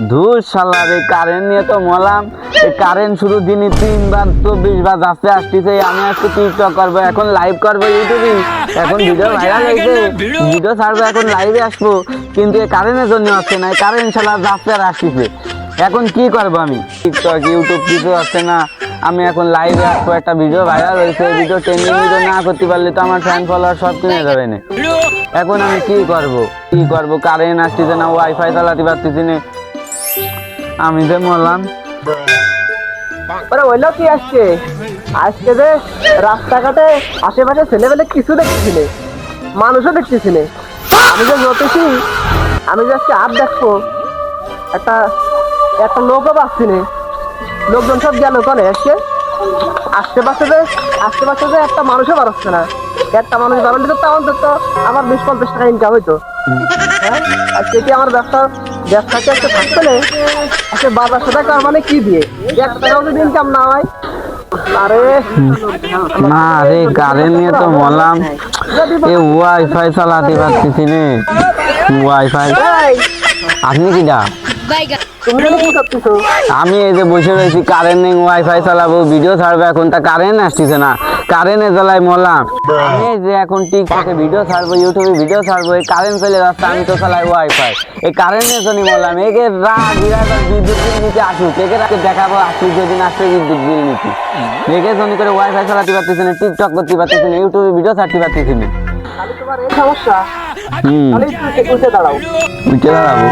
ধুর শালা রে, কারেন্ট নিয়ে তো মলাম। এই কারেন্ট শুধু দিনে 3 বার 24 বার যাচ্ছে আসতেছে। আমি আজকে টিকটক করবো, এখন লাইভ করবো ইউটিউবে, এখন ভিডিও ভাইরাল হয়েছে, ভিডিও ছাড়বো, এখন লাইভে আসবো, কিন্তু এই কারেন্টের জন্য হচ্ছে না। এই কারেন্ট শালা যাচ্ছে আর আসতেছে। এখন কি করবো আমি? টিকটক ইউটিউব কিছু হচ্ছে না। আমি এখন লাইভে আসবো, একটা ভিডিও ভাইরাল হয়েছে, ভিডিও ট্রেন্ডিং ভিডিও না করতে পারলে তো আমার ফ্যান ফলোয়ার সব কিনে যাবে না। এখন আমি কি করবো? কারেন্ট আসতেছে না, ওয়াইফাই চালাতে পারতেছি না। আমি যে মরলাম। ওরে ওইলো কি আসছে আজকে যে রাস্তাঘাটে আশেপাশে ছেলেবেলে কিছু দেখতেছি না, মানুষও দেখতেছি না। আমি যে জ্যোতিষী, আমি যে আজকে আর দেখবো একটা একটা লোকও পাচ্ছি না। লোকজন সব গেল ওখানে আজকে আশেপাশে যে একটা মানুষও বাড়ছে না। একটা মানুষ বাড়ালে তো অন্তত আমার 20-50 টাকা ইনকাম হইতো। হ্যাঁ, আজকে কি আমার ব্যবসাকে একটা থাকতে নেই? আজকে বাজার সদা মানে কি দিয়ে 1 টাকাও যদি ইনকাম না হয়। আরে না রে, কারেন্ট নিয়ে তো মরলাম। এ ওয়াইফাই চালাতে পারতেছি না, ওয়াইফাই। আপনি কি দা? তুমি জানি কি করতেছো? আমি এই যে বসে রয়েছি, কারেন্ট নেই, ওয়াইফাই চালাবো, ভিডিও ছাড়বো, এখন তা কারেন্ট আসতেছে না, কারেন্টে জ্বালাই মরলাম। আমি এই যে এখন টিকটকে ভিডিও ছাড়বো, ইউটিউবে ভিডিও ছাড়বো, এই কারেন্ট চলে যাচ্ছে, আমি তো চালাই ওয়াইফাই। এই কারেন্টের জন্য মরলাম। একে বিদ্যুৎ বিল নিতে আসুক, একে রাতে দেখাবো আসুক, যেদিন আসবে বিদ্যুৎ বিল নিতে। একে জন্য করে ওয়াইফাই চালাতে পারতেছি না, টিকটক করতে পারতেছি না, ইউটিউবে ভিডিও ছাড়তে পারতেছি না। তাহলে তোমার এই সমস্যা, হুম, তাহলে উঠে দাঁড়াও। উঠে দাঁড়াবো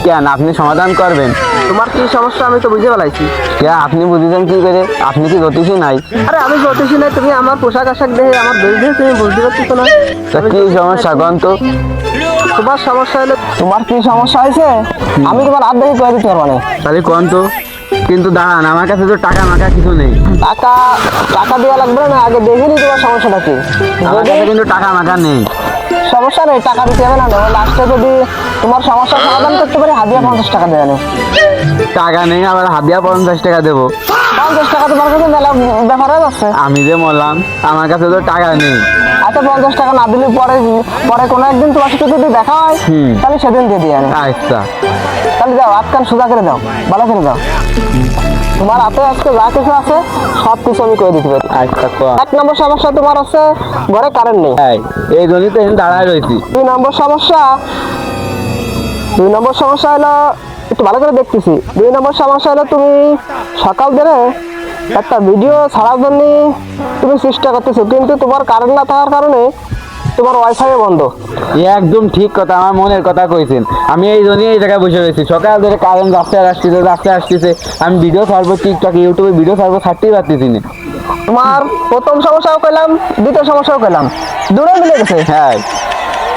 কেন? আপনি সমাধান করবেন। তোমার কি সমস্যা আমি তো বুঝে ফেলাইছি। কে আপনি বুঝেছেন কি করে? আপনি কি জ্যোতিষী নাই? আরে আমি জ্যোতিষী নাই, তুমি আমার পোশাক আশাক দেখে আমার দেখে তুমি বুঝতে পারছো না। তা কি সমস্যা কোন তো? তোমার সমস্যা হলো, তোমার কি সমস্যা হয়েছে আমি তোমার হাত দেখে করে দিতে পারবো না। তাহলে কোন তো? কিন্তু দাঁড়ান, আমার কাছে তো টাকা মাকা কিছু নেই। টাকা টাকা দেওয়া লাগবে না, আগে দেখে নি তোমার সমস্যাটা কি। আমার কাছে কিন্তু টাকা মাকা নেই। সমস্যা নেই, টাকা দিতে হবে না। লাস্টে যদি তোমার সমস্যার সমাধান করতে পারি, হাজিয়া 50 টাকা দেবে না। টাকা নেই, আবার হাদিয়া 50 টাকা দেবো? 50 টাকা তোমার কাছে মেলা ব্যাপার হয়ে যাচ্ছে। আমি যে বললাম আমার কাছে তো টাকা নেই। আচ্ছা 50 টাকা না দিলে পরে পরে কোনো একদিন তোমার সাথে যদি দেখা হয়, তাহলে সেদিন দিয়ে দিয়ে আনে। আচ্ছা, তাহলে যাও, হাত কান সোজা করে দাও, ভালো করে দাও। তোমার হাতে আজকে যা কিছু আছে সব কিছু আমি করে দিতে পারি। আচ্ছা কোয়া। 1 নম্বর সমস্যা তোমার আছে ঘরে কারেন্ট নেই। এই জন্যই তো এখানে দাঁড়ায় রয়েছি। 2 নম্বর সমস্যা হলো, একটু ভালো করে দেখতেছি। 2 নম্বর সমস্যা হলো তুমি সকাল ধরে একটা ভিডিও ছাড়ার জন্য তুমি চেষ্টা করতেছো, কিন্তু তোমার কারেন্ট না থাকার কারণে তোমার ওয়াইফাই বন্ধ। একদম ঠিক কথা, আমার মনের কথা কইছেন। আমি এই জন্যই এই জায়গায় বসে রয়েছি, সকাল ধরে কারেন্ট আসতেছে, আমি ভিডিও ছাড়বো, টিকটক ইউটিউবে ভিডিও ছাড়বো, ছাড়তেই পারতেছি না। তোমার প্রথম সমস্যাও কইলাম, দ্বিতীয় সমস্যাও কইলাম, দূরে মিলে গেছে। হ্যাঁ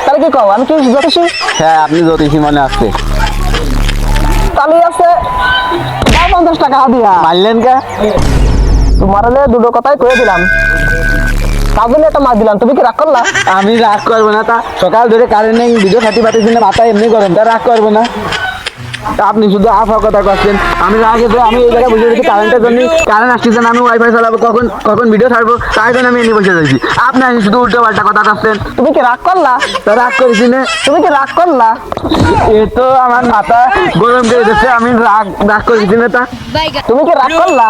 তাহলে কি কও, আমি কি জ্যোতিষী? হ্যাঁ, আপনি জ্যোতিষী মনে আসছে। তাহলে আছে 50 টাকা দিয়া মারলেন কে? তোমার হলে দুটো কথাই কয়ে দিলাম, তার জন্য একটা মার দিলাম। তুমি কি রাগ করলা? আমি রাগ করবো না। তা সকাল ধরে কারেন্ট নেই, ভিডিও ছাড়তে পারতেছি না, মাথা এমনি গরম, তা রাগ করবো না। তা আপনি শুধু আফা কথা করছেন। আমি রাগে তো আমি এই জায়গায় বসে রয়েছি কারেন্টের জন্য, কারেন্ট আসতেছে না, আমি ওয়াইফাই চালাবো, কখন ভিডিও ছাড়বো, তাই জন্য আমি এনে বসে রয়েছি। আপনি শুধু উল্টো পাল্টা কথা করছেন। তুমি কি রাগ করলা? তা রাগ করেছি না। তুমি কি রাগ করলা? এ তো আমার মাথা গরম করে দিচ্ছে, আমি রাগ করেছি না। তা তুমি কি রাগ করলা?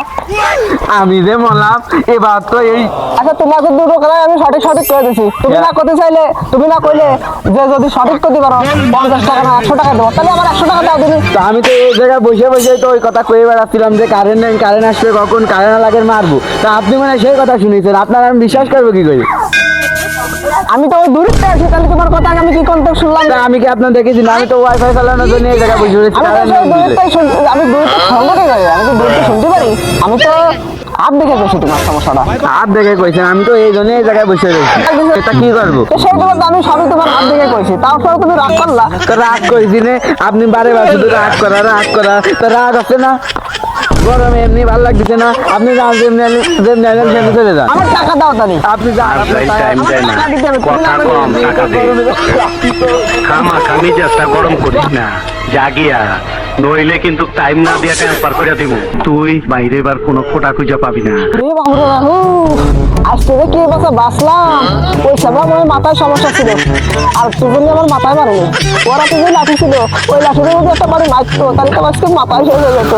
আমি যে বললাম এবার তো এই। আচ্ছা তোমাকে দুটো কথা আমি সঠিক করে দিছি। তুমি না করতে চাইলে, তুমি না কইলে যে যদি সঠিক করতে পারো 50 টাকা না 100 টাকা দেবো, তাহলে আমার 100 টাকা দাও তুমি। তা আমি তো এই জায়গায় বসে তো ওই কথা কয়ে বেড়াচ্ছিলাম যে কারেন্ট নেই, কারেন্ট আসবে কখন, কারেন্ট লাগে মারবো। তা আপনি মানে সেই কথা শুনেছেন, আপনার আমি বিশ্বাস করবো কি করে? আমি তো ওই দূরত্বে আছি, তাহলে তোমার কথা আমি কি করতে শুনলাম? তা আমি কি আপনার দেখেছি না? আমি তো ওয়াইফাই চালানোর জন্য এই জায়গায় বসে রয়েছি। আমি তো সেই দূরত্বে আমি দূরত্বে সঙ্গতে যাই, আমি তো দূরত্বে শুনতে পারি। আমি তো হাত দেখে গেছি তোমার সমস্যাটা। হাত দেখে কইছেন? আমি তো এই জন্য এই জায়গায় বসে রয়েছি। এটা কি করবো? তো সেই জন্য তো আমি সবই তোমার হাত দেখে কইছি, তারপরে তুমি রাগ করলা। তো রাগ করেছি না? আপনি বারে শুধু রাগ করা। তো রাগ আছে না? গরমে এমনি ভালো লাগতেছে না, আপনি যান যেমনি চলে যান। আমার টাকা দাও তাহলে। আপনি যান, টাকা দিতে হবে। কথা কম, টাকা দে। খামা খামি যাস্তা গরম করিস না, জাগিয়া নইলে কিন্তু টাইম না দিয়া ট্রান্সফার করে দিব। তুই বাইরে এবার কোনো ফোটা খুঁজা পাবি না। রে বাবু রে বাবু, আজকে যে কি বাসা বাসলাম, ওই সময় আমার মাথায় সমস্যা ছিল, আর তুই আমার মাথায় মারেনি। ওরা তো যে লাঠি ছিল, ওই লাঠির মধ্যে একটা বাড়ি মারতো, তাহলে তো আজকে মাথায় শেষ হয়ে যেত।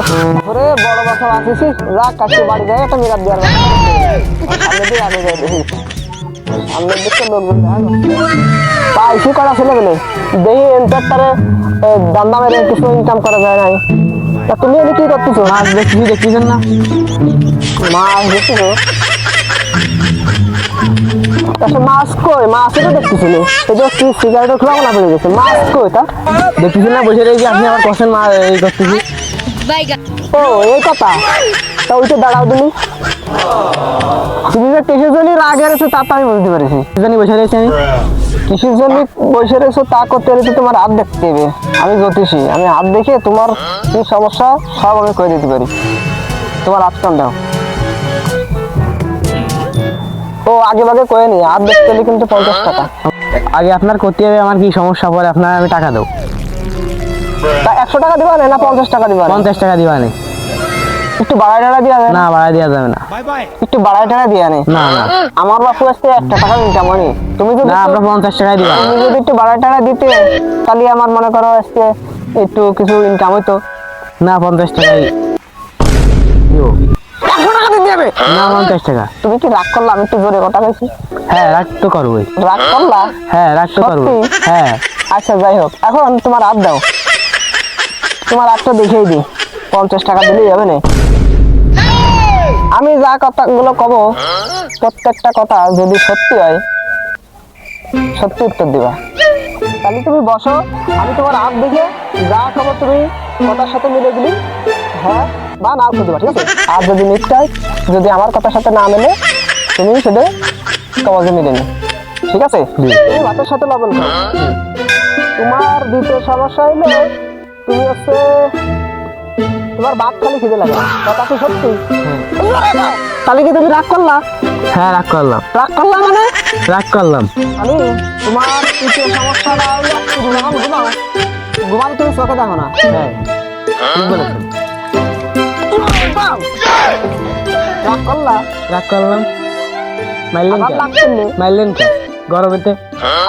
ওরে বড় বাসা বাঁচিয়েছি, রাখ কাছে বাড়ি যায় একটা মিরাত দেওয়ার সামনে দিয়ে আগে যায় দেখি, সামনের দিকে লোকজন দেখা পাইছি করা ছেলে বলে দেখি এন্টারটারে দান্দা মেরে কিছু ইনকাম করা যায় নাই। তা তুমি এনে কি করতেছো? মাছ দেখতেছেন না? মাছ দেখতেছো? আচ্ছা মাছ কই? মাছও তো দেখতেছি না, এই যে কি সিগারেটের খোলা না পড়ে গেছে, মাছ কই? তা দেখতেছেন না বসে রয়েছে, আপনি আমার কোশ্চেন এই করতেছি। ও এই কথা, তা ওইটা দাঁড়াও তুমি, তুমি যে কিসের জন্য রাগ এসেছো তা তো আমি বুঝতে পেরেছি। জানি বসে রয়েছে আমি কিসের জন্য বসে রয়েছো তা করতে হলে তো তোমার হাত দেখতে হবে। আমি জ্যোতিষী, আমি হাত দেখে তোমার কি সমস্যা সব আমি করে দিতে পারি। তোমার হাত কান দাও। ও আগে ভাগে কয়ে নি, হাত দেখতে হলে কিন্তু 50 টাকা। আগে আপনার করতে হবে আমার কি সমস্যা, পরে আপনার আমি টাকা দেবো। তা 100 টাকা দিবা না 50 টাকা দিবা? 50 টাকা দিবা নেই। একটু বাড়াই টাকা দিয়া না বাড়াই দেওয়া যাবে না। একটু বাড়াই টাকা দিয়া নেই। না না আমার বাপু আজকে 1 টাকা ইনকাম হয়নি, তুমি যদি না, আমরা 50 টাকাই দিবা। তুমি যদি একটু বাড়াই টাকা দিতে তাহলে আমার মনে করো আজকে একটু কিছু ইনকাম হইতো। না 50 টাকাই দিও। 100 টাকা দিতে হবে না 50 টাকা। তুমি কি রাগ করলা? আমি একটু জোরে কথা কইছি। হ্যাঁ রাগ তো করবোই। রাগ করলা? হ্যাঁ রাগ তো করবো। সত্যি? হ্যাঁ আচ্ছা যাই হোক, এখন তোমার হাত দাও, তোমার হাতটা দেখেই দিই। 50 টাকা দিলেই হবে না? আমি যা কথাগুলো কব প্রত্যেকটা কথা যদি সত্যি হয় সত্যি উত্তর দিবা। তাহলে তুমি বসো, আমি তোমার হাত দেখে যা কব তুমি কথার সাথে মিলে দিলি হ্যাঁ বা না উত্তর দিবা, ঠিক আছে? আর যদি মিথ্যা হয়, যদি আমার কথার সাথে না মেলে, তুমি সেটা কমাজে মিলে নি, ঠিক আছে? তুমি ভাতের সাথে লবণ খাও। তোমার দ্বিতীয় সমস্যা হইলো তুমি হচ্ছে তোমার ভাত খালি খিদে লাগে, কথা কি সত্যি? তাহলে কি তুমি রাগ করলা? হ্যাঁ রাগ করলাম। রাগ করলা মানে? রাগ করলাম। আমি তোমার তৃতীয় সমস্যাটা হইলো তুমি যখন ঘুমাও, ঘুমালে তুমি চোখে দেখো না। হ্যাঁ ঠিক বলেছেন। রাগ করলা? রাগ করলাম। মারলেন আবার কে? রাগ করলে? মারলেন কে গরমেতে?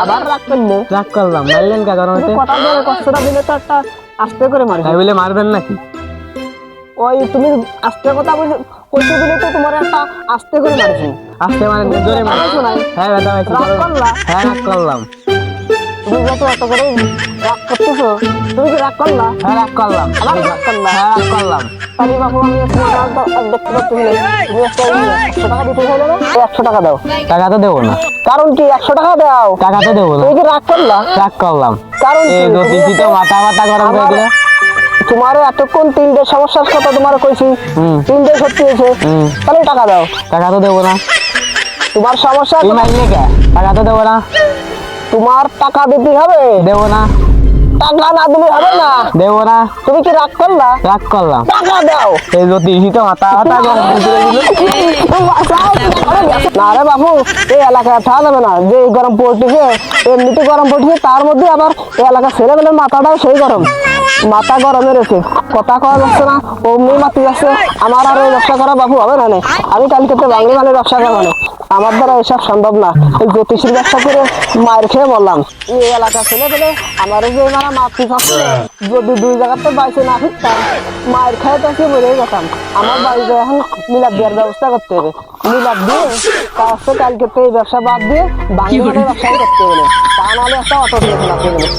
আবার রাগ করলে? রাগ করলাম। মারলেন কে গরমেতে? তুমি কথা বলে কষ্টটা দিলে তো একটা আস্তে করে মারি। তাই বলে মারবেন নাকি? ওই তুমি আস্তে কথা বলছো কইতে দিলে তো তোমার একটা আস্তে করে মারছি। আস্তে মানে জোরে মারবেন? মারছো নাই? হ্যাঁ ব্যথা পাইছি। রাগ করলা? হ্যাঁ রাগ করলাম। তুমি যত এত করে রাগ করতেছো, তুমি কি রাগ করলা? হ্যাঁ রাগ করলাম। আবার রাগ করলা? হ্যাঁ রাগ করলাম। তাহলে বাবু আমি তোমার দেখতে পাচ্ছি না, তুমি একটা 100 টাকা দিতে চাইলে না? 100 টাকা দাও। টাকা তো দেবো না। কারণ কি 100 টাকা দাও? টাকা তো দেবো না। তুমি কি রাগ করলা? রাগ করলাম। কারণ কি? এই জ্যোতিষী তো মাথা মাথা গরম করে দিল। তোমার এতক্ষণ 3টে সমস্যার কথা তোমার কইছি, হুম। 3টে সত্যি হয়েছে, হুম। তাহলে টাকা দাও। টাকা তো দেবো না। তোমার সমস্যা, তুই মারলে কে? টাকা তো দেবো না। তোমার টাকা দিতে হবে। দেবো না। টাকা না দিলে হবে না। দেবো না। তুমি কি রাগ করলা? রাগ করলাম। টাকা দাও। এই জ্যোতিষী তো মাথা মাথা গরম করে দিল। না রে বাবু, এই এলাকায় থাকা যাবে না, যে এই গরম পড়তেছে, এমনিতে গরম পড়তেছে, তার মধ্যে আবার এই এলাকার ছেলেমেলের মাথাটাও সেই গরম, মাথা গরমে রয়েছে, কথা কওয়া যাচ্ছে না, অমনি মাতি যাচ্ছে। আমার আর ওই ব্যবসা করা বাবু হবে না। আমি কালকে তো বাঙালি মানে ব্যবসা করবো না, আমার দ্বারা এসব সম্ভব না। এই জ্যোতিষীর ব্যবসা করে মায়ের খেয়ে বললাম। এই এলাকার ছেলে পেলে আমার যে মারা মাতৃ থাকছে, যদি 2 জায়গাতে বাইসে না ফিরতাম, মায়ের খেয়ে তাকে বলে যেতাম। আমার বাড়িতে এখন মিলাদ দেওয়ার ব্যবস্থা করতে হবে। মিলাদ দিয়ে তার কালকে তো এই ব্যবসা বাদ দিয়ে বাঙালি ব্যবসা করতে হবে, তা নাহলে একটা অটো দিয়ে লাগতে গেলে